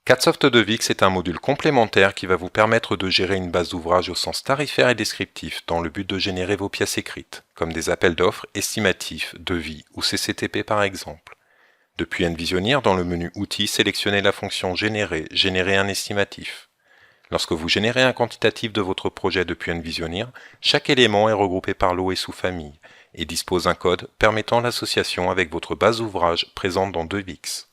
CADSoft 2Vix est un module complémentaire qui va vous permettre de gérer une base d'ouvrage au sens tarifaire et descriptif dans le but de générer vos pièces écrites, comme des appels d'offres, estimatifs, devis ou CCTP par exemple. Depuis Envisionir, dans le menu Outils, sélectionnez la fonction Générer, générer un estimatif. Lorsque vous générez un quantitatif de votre projet depuis Envisionir, chaque élément est regroupé par lot et sous-famille et dispose d'un code permettant l'association avec votre base d'ouvrage présente dans 2Vix.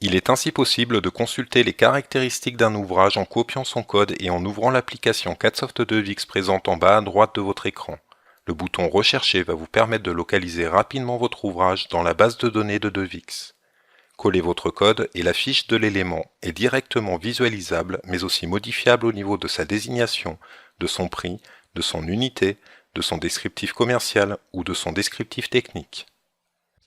Il est ainsi possible de consulter les caractéristiques d'un ouvrage en copiant son code et en ouvrant l'application CADSoft 2Vix présente en bas à droite de votre écran. Le bouton Rechercher va vous permettre de localiser rapidement votre ouvrage dans la base de données de 2Vix. Collez votre code et la fiche de l'élément est directement visualisable mais aussi modifiable au niveau de sa désignation, de son prix, de son unité, de son descriptif commercial ou de son descriptif technique.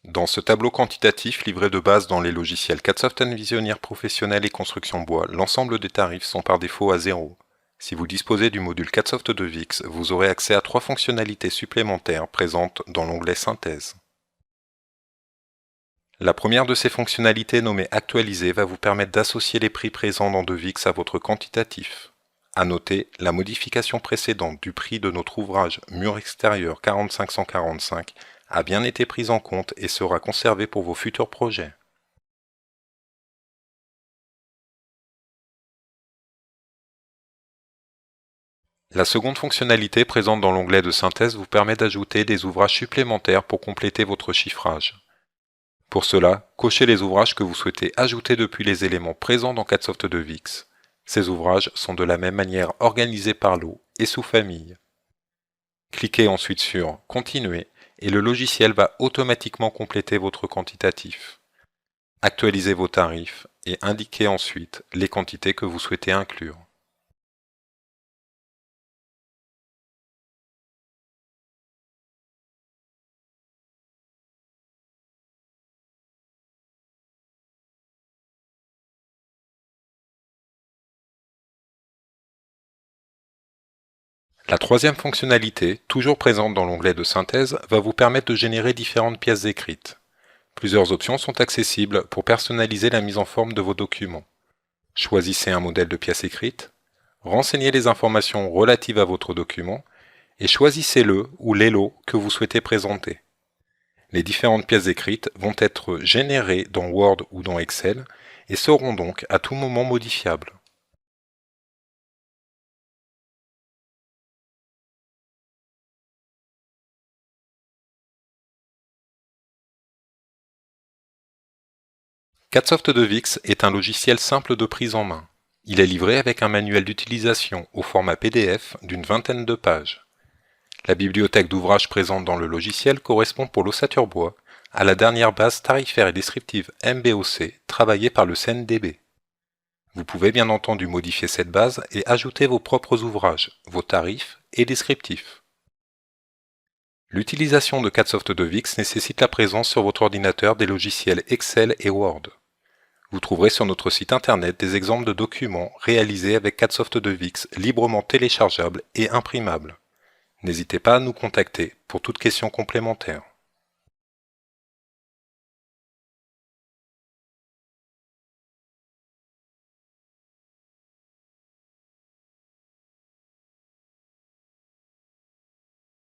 Dans ce tableau quantitatif livré de base dans les logiciels CADSoft Envisionir Professionnel et Construction Bois, l'ensemble des tarifs sont par défaut à 0. Si vous disposez du module CADSoft 2Vix, vous aurez accès à 3 fonctionnalités supplémentaires présentes dans l'onglet Synthèse. La première de ces fonctionnalités nommée Actualiser va vous permettre d'associer les prix présents dans 2Vix à votre quantitatif. À noter, la modification précédente du prix de notre ouvrage Mur extérieur 4545 a bien été prise en compte et sera conservée pour vos futurs projets. La seconde fonctionnalité présente dans l'onglet de synthèse vous permet d'ajouter des ouvrages supplémentaires pour compléter votre chiffrage. Pour cela, cochez les ouvrages que vous souhaitez ajouter depuis les éléments présents dans CADSoft 2Vix. Ces ouvrages sont de la même manière organisés par lot et sous famille. Cliquez ensuite sur Continuer et le logiciel va automatiquement compléter votre quantitatif. Actualisez vos tarifs et indiquez ensuite les quantités que vous souhaitez inclure. La troisième fonctionnalité, toujours présente dans l'onglet de synthèse, va vous permettre de générer différentes pièces écrites. Plusieurs options sont accessibles pour personnaliser la mise en forme de vos documents. Choisissez un modèle de pièce écrite, renseignez les informations relatives à votre document et choisissez le ou les lots que vous souhaitez présenter. Les différentes pièces écrites vont être générées dans Word ou dans Excel et seront donc à tout moment modifiables. CADSoft 2Vix est un logiciel simple de prise en main. Il est livré avec un manuel d'utilisation au format PDF d'une vingtaine de pages. La bibliothèque d'ouvrages présente dans le logiciel correspond pour l'ossature bois à la dernière base tarifaire et descriptive MBOC travaillée par le CNDB. Vous pouvez bien entendu modifier cette base et ajouter vos propres ouvrages, vos tarifs et descriptifs. L'utilisation de CADSoft 2Vix nécessite la présence sur votre ordinateur des logiciels Excel et Word. Vous trouverez sur notre site internet des exemples de documents réalisés avec CADSoft 2Vix librement téléchargeables et imprimables. N'hésitez pas à nous contacter pour toute question complémentaire.